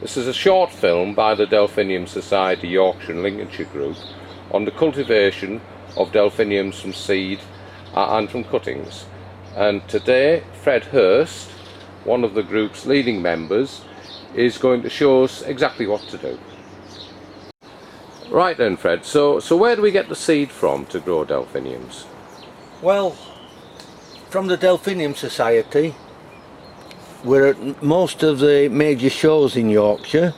This is a short film by the Delphinium Society, Yorkshire and Lincolnshire Group on the cultivation of delphiniums from seed and from cuttings. And today Fred Hirst, one of the group's leading members, is going to show us exactly what to do. Right then, Fred, so where do we get the seed from to grow delphiniums? Well, from the Delphinium Society. We're at most of the major shows in Yorkshire.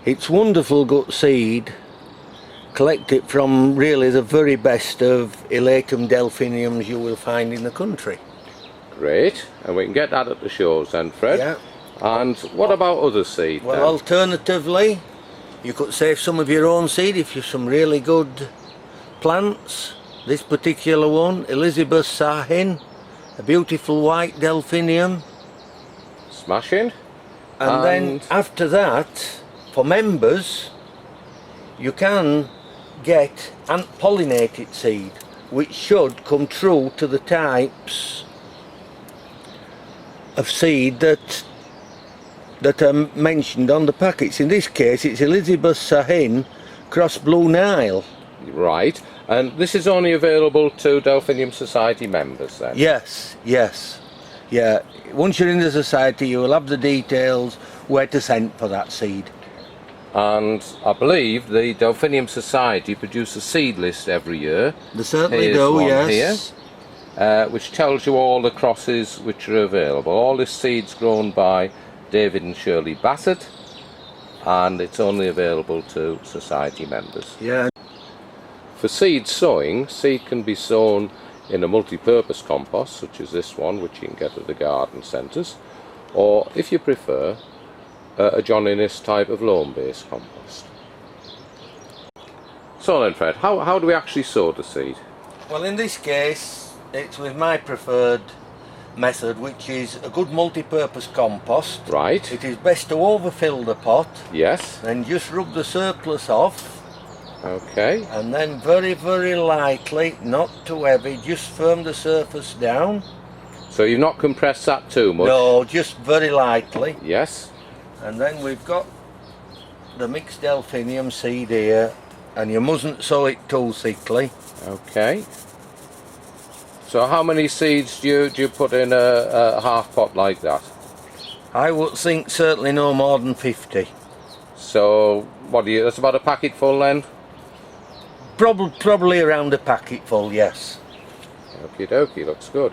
It's wonderful gut seed, collect it from really the very best of elatum delphiniums you will find in the country. Great, and we can get that at the shows then, Fred. Yeah. And what about other seed Well, then? alternatively, you could save some of your own seed if you've some really good plants. This particular one, Elizabeth Sahin, a beautiful white delphinium. Smashing. And then after that, for members, you can get ant-pollinated seed, which should come true to the types of seed that are mentioned on the packets. In this case, it's Elizabeth Sahin cross Blue Nile. Right, and this is only available to Delphinium Society members then? Yes, yes. Yeah, once you're in the society you will have the details where to send for that seed. And I believe the Delphinium Society produce a seed list every year. They certainly Here's do, one yes. Here, which tells you all the crosses which are available. All this seed's grown by David and Shirley Bassett, and it's only available to society members. Yeah. For seed sowing, seed can be sown in a multi-purpose compost such as this one, which you can get at the garden centres, or if you prefer a John Innes type of loam-based compost. So then, Fred, how do we actually sow the seed? Well, in this case it's with my preferred method, which is a good multi-purpose compost. Right. It is best to overfill the pot. Yes. Then just rub the surplus off. Okay. And then very, very lightly, not too heavy, just firm the surface down. So you've not compressed that too much? No, just very lightly. Yes. And then we've got the mixed delphinium seed here, and you mustn't sow it too thickly. Okay. So how many seeds do you put in a half pot like that? I would think certainly no more than 50. So what that's about a packet full then? Probably around a packet full, yes. Okie dokie, looks good.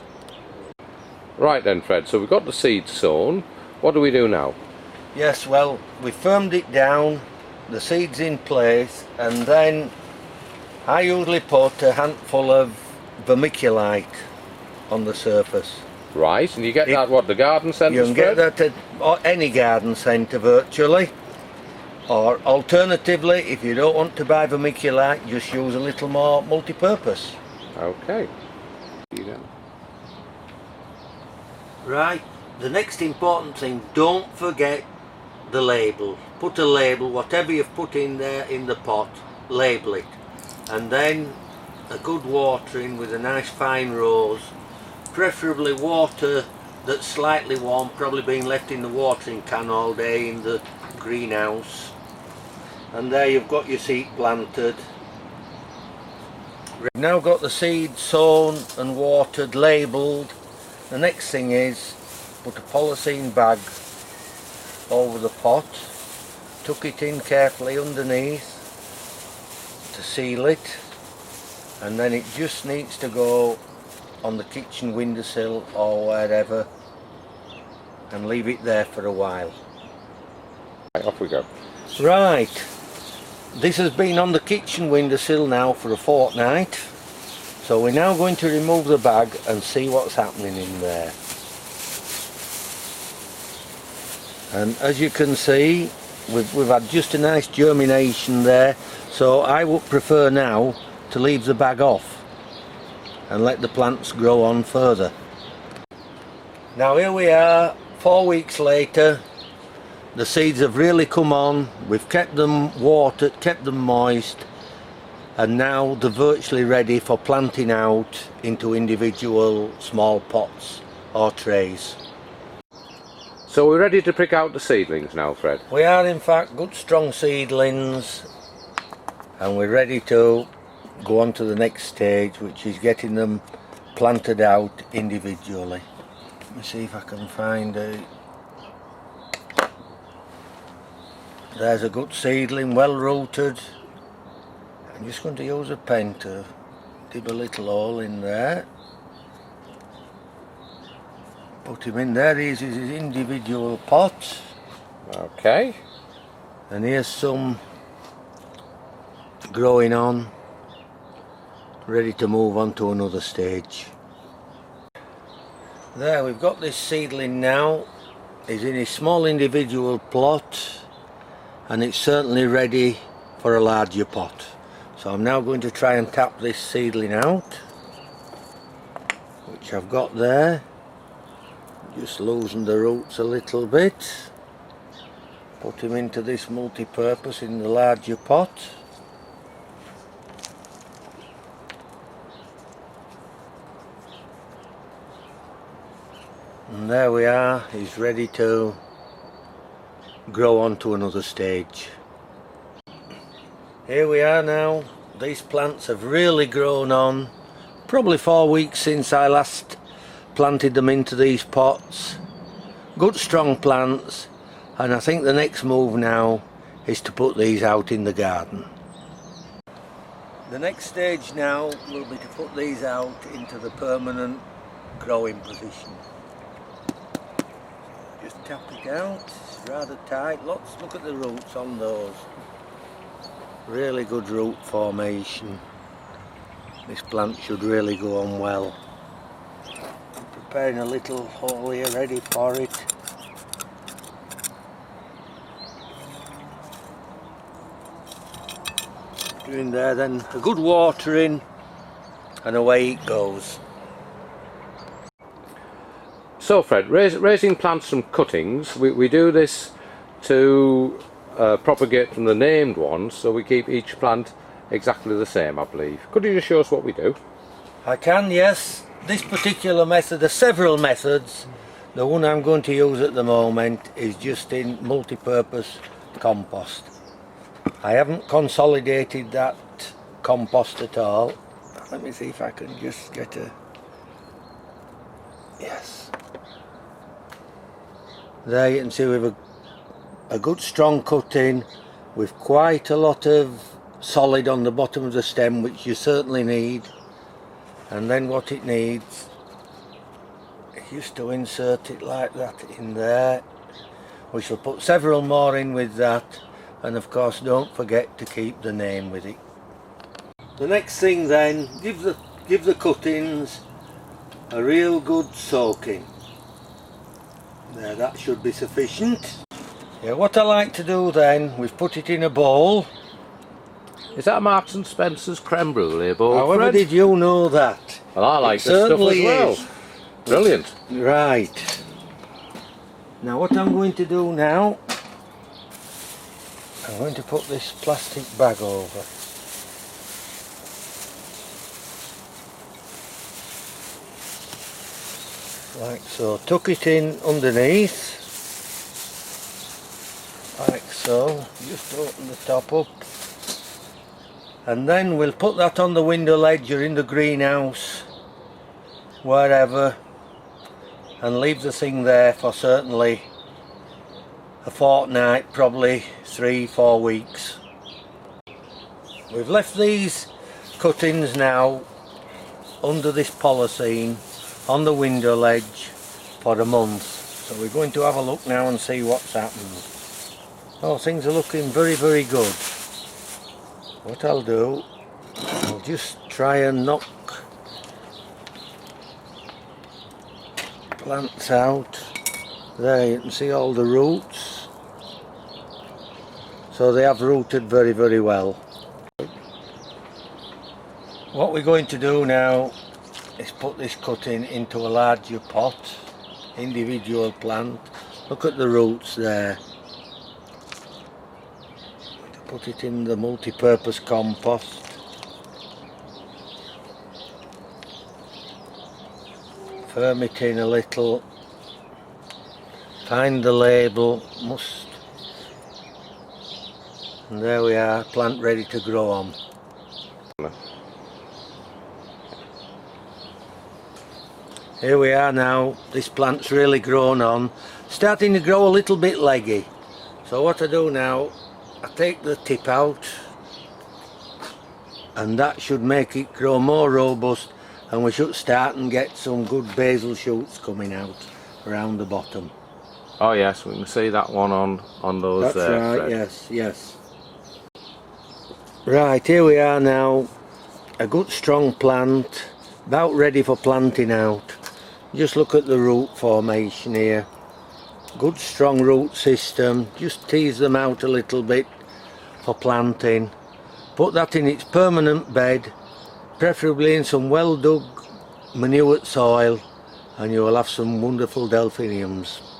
Right then, Fred, so we've got the seed sown. What do we do now? Yes, well, we firmed it down, the seed's in place, and then I usually put a handful of vermiculite on the surface. Right, and you get that what, the garden centres? You can get that at any garden centre virtually. Or alternatively, if you don't want to buy vermiculite, just use a little more multi-purpose. Okay. Right, the next important thing, don't forget the label. Put a label, whatever you've put in there in the pot, label it. And then a good watering with a nice fine rose, preferably water that's slightly warm, probably being left in the watering can all day in the greenhouse. And there you've got your seed planted. We've now got the seed sown and watered, labelled. The next thing is put a polythene bag over the pot, tuck it in carefully underneath to seal it, and then it just needs to go on the kitchen windowsill or wherever and leave it there for a while. Right, off we go. Right, this has been on the kitchen windowsill now for a fortnight, so we're now going to remove the bag and see what's happening in there. And as you can see, we've had just a nice germination there, so I would prefer now to leave the bag off and let the plants grow on further. Now here we are, 4 weeks later. The seeds have really come on, we've kept them watered, kept them moist, and now they're virtually ready for planting out into individual small pots or trays. So we're ready to prick out the seedlings now, Fred? We are in fact good strong seedlings, and we're ready to go on to the next stage, which is getting them planted out individually. Let me see if I can find a... There's a good seedling, well rooted. I'm just going to use a pen to dip a little hole in there. Put him in there. Here's his individual pot. Okay. And here's some growing on, ready to move on to another stage. There, we've got this seedling now. He's in his small individual plot, and it's certainly ready for a larger pot. So I'm now going to try and tap this seedling out, which I've got there. Just loosen the roots a little bit. Put him into this multi-purpose in the larger pot. And there we are, he's ready to grow on to another stage. Here we are now. These plants have really grown on. Probably 4 weeks since I last planted them into these pots. Good strong plants, and I think the next move now is to put these out in the garden. The next stage now will be to put these out into the permanent growing position. Just tap it out, it's rather tight. Look at the roots on those. Really good root formation. This plant should really go on well. Preparing a little hole here ready for it. Doing there, then a good watering, and away it goes. So Fred, raising plants from cuttings, we do this to propagate from the named ones, so we keep each plant exactly the same, I believe. Could you just show us what we do? I can, yes. This particular method, there's several methods. The one I'm going to use at the moment is just in multi-purpose compost. I haven't consolidated that compost at all. Let me see if I can just get a... Yes. There you can see we've a good strong cutting with quite a lot of solid on the bottom of the stem, which you certainly need. And then what it needs is just to insert it like that in there. We shall put several more in with that, and of course don't forget to keep the name with it. The next thing then, give the cuttings a real good soaking. There, that should be sufficient. Yeah, what I like to do then, we've put it in a bowl. Is that a Marks and Spencer's creme brulee bowl, However Fred? did you know that? Well, I like this stuff as well. Is. Brilliant. Right. Now what I'm going to do now, I'm going to put this plastic bag over. Like so. Tuck it in underneath. Like so. Just open the top up. And then we'll put that on the window ledge or in the greenhouse, wherever, and leave the thing there for certainly a fortnight, probably 3-4 weeks. We've left these cuttings now under this polythene on the window ledge for a month. So we're going to have a look now and see what's happened. Oh, things are looking very, very good. What I'll do, I'll just try and knock plants out. There you can see all the roots. So they have rooted very, very well. What we're going to do now is put this cutting into a larger pot, individual plant. Look at the roots there. Put it in the multi-purpose compost. Firm it in a little. Find the label, must. And there we are, plant ready to grow on. Here we are now, this plant's really grown on, starting to grow a little bit leggy. So what I do now, I take the tip out, and that should make it grow more robust, and we should start and get some good basil shoots coming out around the bottom. Oh yes, we can see that one on those. That's there, right, Fred. yes, yes. Right, here we are now, a good strong plant, about ready for planting out. Just look at the root formation here. Good strong root system, just tease them out a little bit for planting. Put that in its permanent bed, preferably in some well dug manured soil, and you will have some wonderful delphiniums.